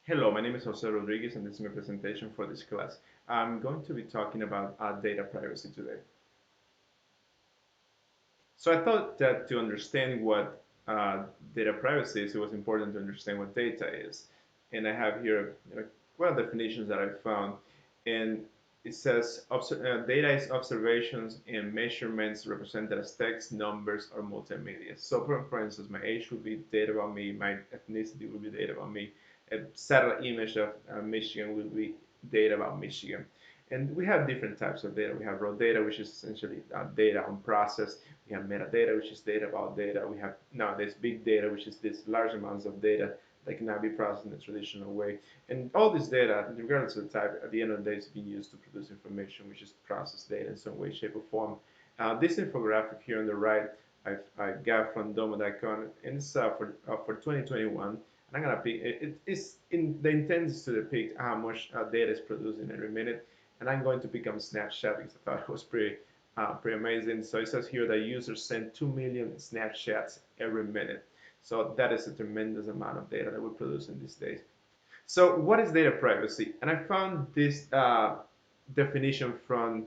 Hello, my name is Jose Rodriguez and this is my presentation for this class. I'm going to be talking about data privacy today. So I thought that to understand what data privacy is, it was important to understand what data is. And I have here definitions that I found. And it says data is observations and measurements represented as text, numbers, or multimedia. So for instance, my age would be data about me, my ethnicity would be data about me, a satellite image of Michigan will be data about Michigan. And we have different types of data. We have raw data, which is essentially data on process. We have metadata, which is data about data. We have nowadays big data, which is this large amounts of data that cannot be processed in the traditional way. And all this data, regardless of the type, at the end of the day, is being used to produce information, which is processed data in some way, shape, or form. This infographic here on the right, I got from Domo.com, and it's for 2021. And I'm gonna pick it's in the intent is to depict how much data is produced in every minute, and I'm going to pick up a snapshot because I thought it was pretty amazing. So it says here that users send 2 million snapshots every minute. So that is a tremendous amount of data that we produce in these days. So what is data privacy? And I found this definition from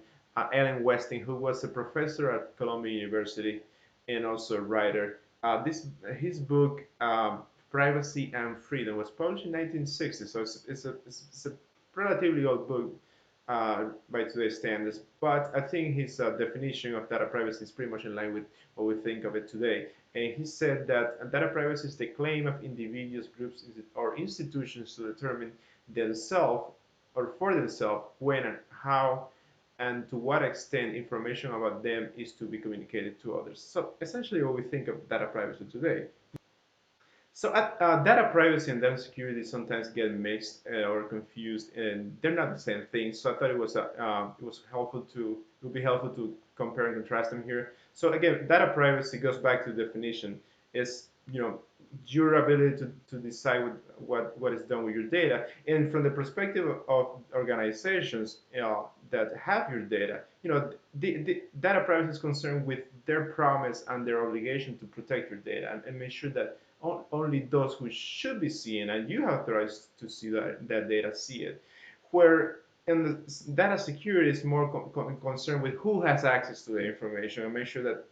Ellen Westing, who was a professor at Columbia University and also a writer. His book Privacy and Freedom was published in 1960, so it's a relatively old book by today's standards. But I think his definition of data privacy is pretty much in line with what we think of it today. And he said that data privacy is the claim of individuals, groups, or institutions to determine themselves or for themselves when and how and to what extent information about them is to be communicated to others. So essentially what we think of data privacy today. So data privacy and data security sometimes get mixed or confused, and they're not the same thing. So I thought it was helpful to it would be helpful to compare and contrast them here. So again, data privacy goes back to the definition. Is your ability to decide what is done with your data, and from the perspective of organizations that have your data, the data privacy is concerned with their promise and their obligation to protect your data and make sure that only those who should be seeing and you have authorized to see that data see it. Where in the data security is more concerned with who has access to the information and make sure that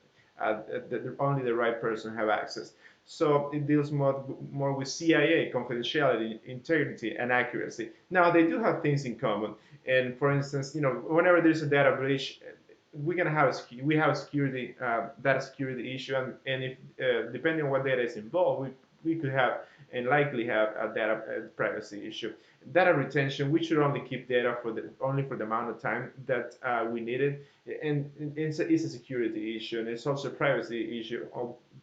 only the right person have access. So it deals more with CIA, confidentiality, integrity, and accuracy. Now they do have things in common. And for instance, whenever there's a data breach, we have a security data security issue, and if depending on what data is involved, we could have and likely have a data privacy issue. Data retention, we should only keep data only for the amount of time that we need it, and it's a security issue, and it's also a privacy issue.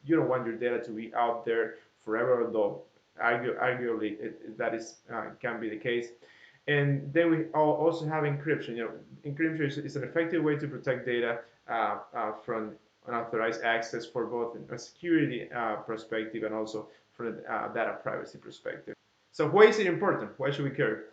You don't want your data to be out there forever, though arguably that is can be the case. And then we also have encryption. Encryption is an effective way to protect data from unauthorized access for both a security perspective and also from a data privacy perspective. So why is it important? Why should we care?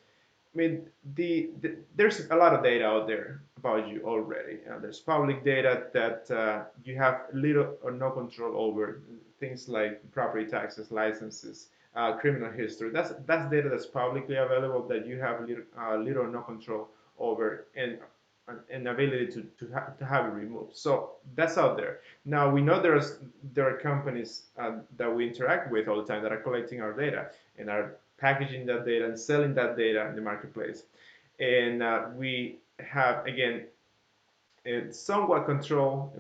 I mean, there's a lot of data out there about you already. There's public data that you have little or no control over, things like property taxes, licenses, criminal history. That's data that's publicly available that you have little or no control over, and ability to have it removed. So that's out there. Now we know there are companies that we interact with all the time that are collecting our data and are packaging that data and selling that data in the marketplace. And we have again somewhat control,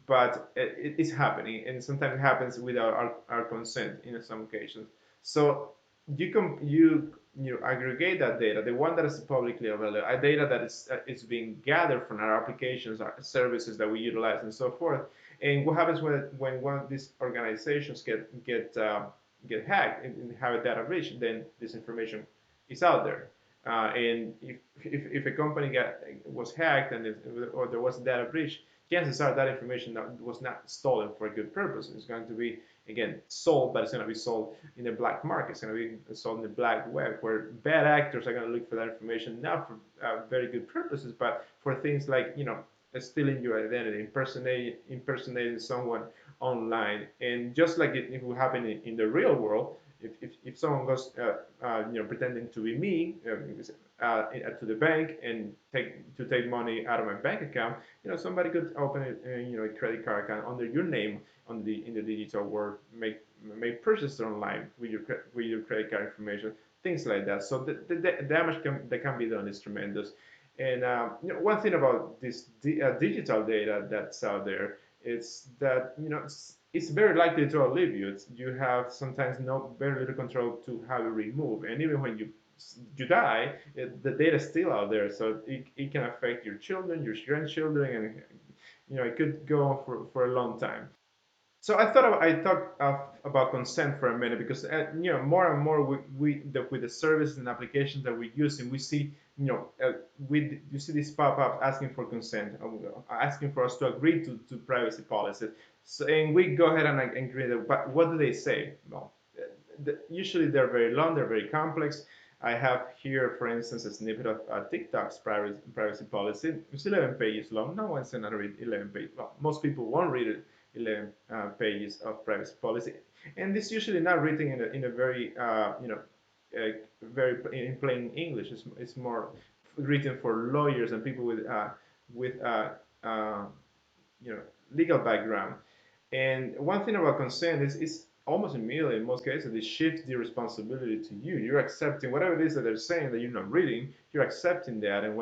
but it is happening, and sometimes it happens without our consent in some occasions. So you aggregate that data, the one that is publicly available, a data that is being gathered from our applications, our services that we utilize, and so forth. And what happens when one of these organizations get hacked and have a data breach? Then this information is out there. And if a company was hacked or there was a data breach, chances are that information was not stolen for a good purpose. It's going to be again sold, but it's going to be sold in the black market. It's going to be sold in the black web, where bad actors are going to look for that information not for very good purposes, but for things like stealing your identity, impersonating someone online, and just like it will happen in the real world. if someone goes pretending to be me to the bank and take money out of my bank account, somebody could open a credit card account under your name on the in the digital world, make purchases online with your credit card information, things like that. So the damage that can be done is tremendous. And one thing about this digital data that's out there is that it's very likely to outlive you. You have sometimes no very little control to how you remove, and even when you die, the data is still out there, so it can affect your children, your grandchildren, and it could go on for a long time. So I talked about consent for a minute because more and more with the services and applications that we're using, we see you see this pop up asking for consent, asking for us to agree to privacy policies. So and we go ahead and agree that, but what do they say? Well, usually they're very long, they're very complex. I have here, for instance, a snippet of TikTok's privacy policy. It's 11 pages long. No one's gonna read 11 pages. Well, most people won't read it. 11 pages of privacy policy, and this usually not written in a very very in plain English. It's more written for lawyers and people with uh, legal background. And one thing about consent is almost immediately in most cases it shifts the responsibility to you. You're accepting whatever it is that they're saying that you're not reading. You're accepting that, and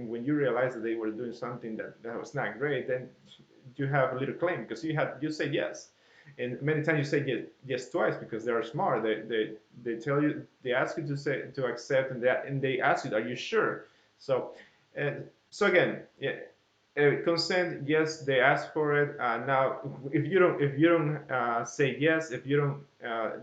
when you realize that they were doing something that was not great, then you have a little claim because you say yes, and many times you say yes twice because they are smart. They tell you, they ask you to accept, and they ask you, are you sure? So so again, yeah, consent, yes, they ask for it. Now, if you don't say yes, if you don't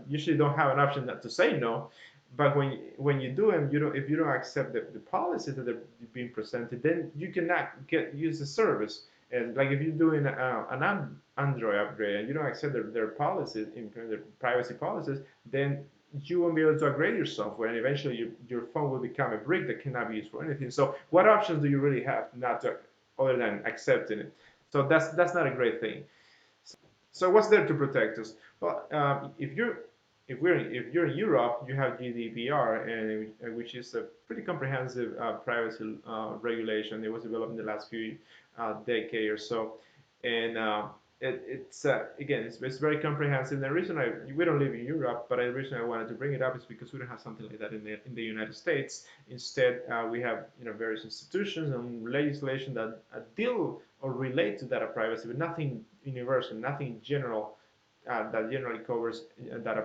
usually don't have an option not to say no. But when you do, and if you don't accept the policies that are being presented, then you cannot use the service. And like if you're doing an Android upgrade and you don't accept their policies, their privacy policies, then you won't be able to upgrade your software, and eventually your phone will become a brick that cannot be used for anything. So what options do you really have not to, other than accepting it? So that's not a great thing. So what's there to protect us? Well, if you're in Europe, you have GDPR, and which is a pretty comprehensive privacy regulation. It was developed in the last few decade or so, and it's again it's very comprehensive. The reason we don't live in Europe, but the reason I wanted to bring it up is because we don't have something like that in the United States. Instead, we have various institutions and legislation that deal or relate to data privacy, but nothing universal, nothing general that generally covers data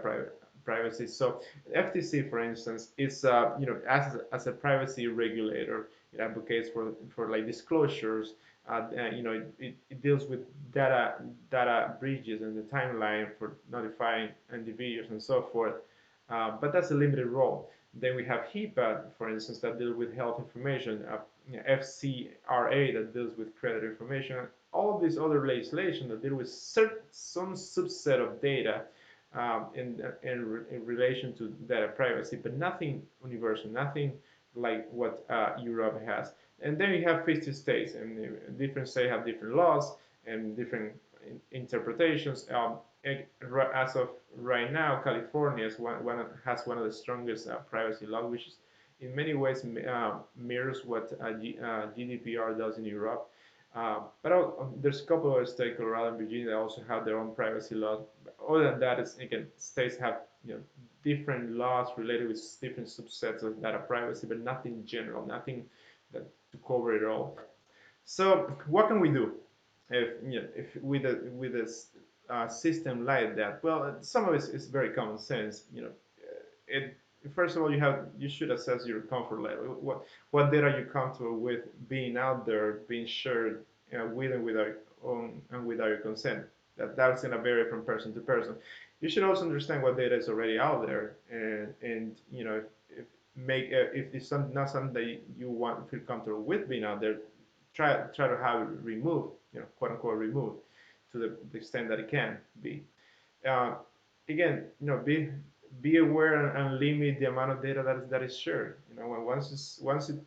privacy. So FTC, for instance, is as a privacy regulator, it advocates for like disclosures. It deals with data breaches and the timeline for notifying individuals and so forth. But that's a limited role. Then we have HIPAA, for instance, that deals with health information, FCRA that deals with credit information, all these other legislation that deal with some subset of data in relation to data privacy, but nothing universal, nothing like what Europe has. And then you have 50 states, and different states have different laws and different interpretations. As of right now, California has one of the strongest privacy laws, which is in many ways mirrors what GDPR does in Europe. But there's a couple of states, Colorado and Virginia, that also have their own privacy laws. Other than that, again, states have different laws related with different subsets of data privacy, but nothing general, nothing to cover it all. So what can we do if with a system like that? Well, some of it is very common sense. It first of all you should assess your comfort level. What data are you comfortable with being out there, being shared with and without own and without your consent? That's gonna vary from person to person. You should also understand what data is already out there, and if if it's not something that you want feel comfortable with being out there, try to have it removed, quote unquote removed, to the extent that it can be. Uh, Again, be aware and limit the amount of data that is shared. Once you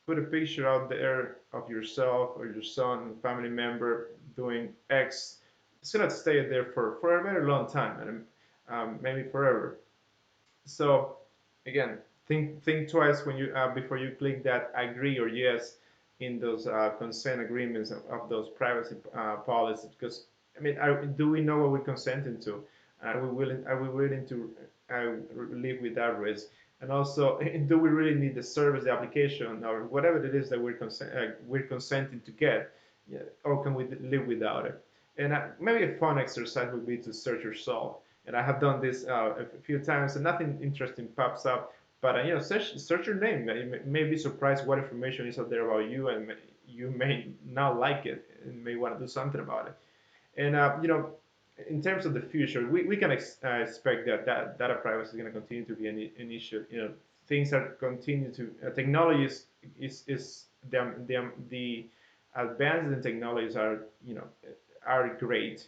put a picture out there of yourself or your son, family member doing X, it's gonna stay there for a very long time, and maybe forever. So again, think twice when you before you click that agree or yes in those consent agreements of those privacy policies. Because I mean, do we know what we're consenting to? Are we willing to live with that risk? And also, do we really need the service, the application, or whatever it is that we're consenting to get, yeah, or can we live without it? And maybe a fun exercise would be to search yourself. And I have done this a few times, and nothing interesting pops up. But search your name. You may be surprised what information is out there about you, and you may not like it, and may want to do something about it. And in terms of the future, we can expect that data privacy is going to continue to be an issue. Things are continue to technology is the advances in technologies are great,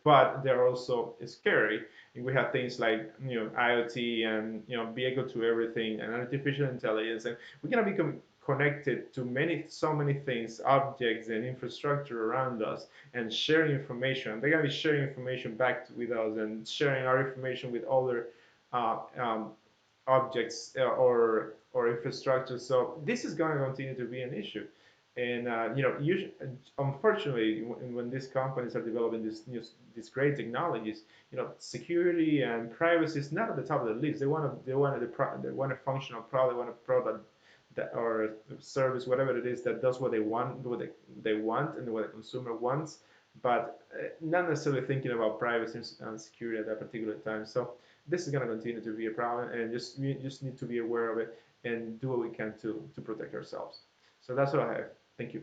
but they're also scary. And we have things like IoT and vehicle to everything and artificial intelligence, and we're gonna become connected to so many things, objects and infrastructure around us, and sharing information. They're gonna be sharing information back with us and sharing our information with other uh, um, objects or infrastructure. So this is going to continue to be an issue. And unfortunately, when these companies are developing these great technologies, security and privacy is not at the top of the list. They want a functional product, they want a product or service, whatever it is, that does what they want, what they want, and what the consumer wants, but not necessarily thinking about privacy and security at that particular time. So this is going to continue to be a problem, and we just need to be aware of it and do what we can to protect ourselves. So that's what I have. Thank you.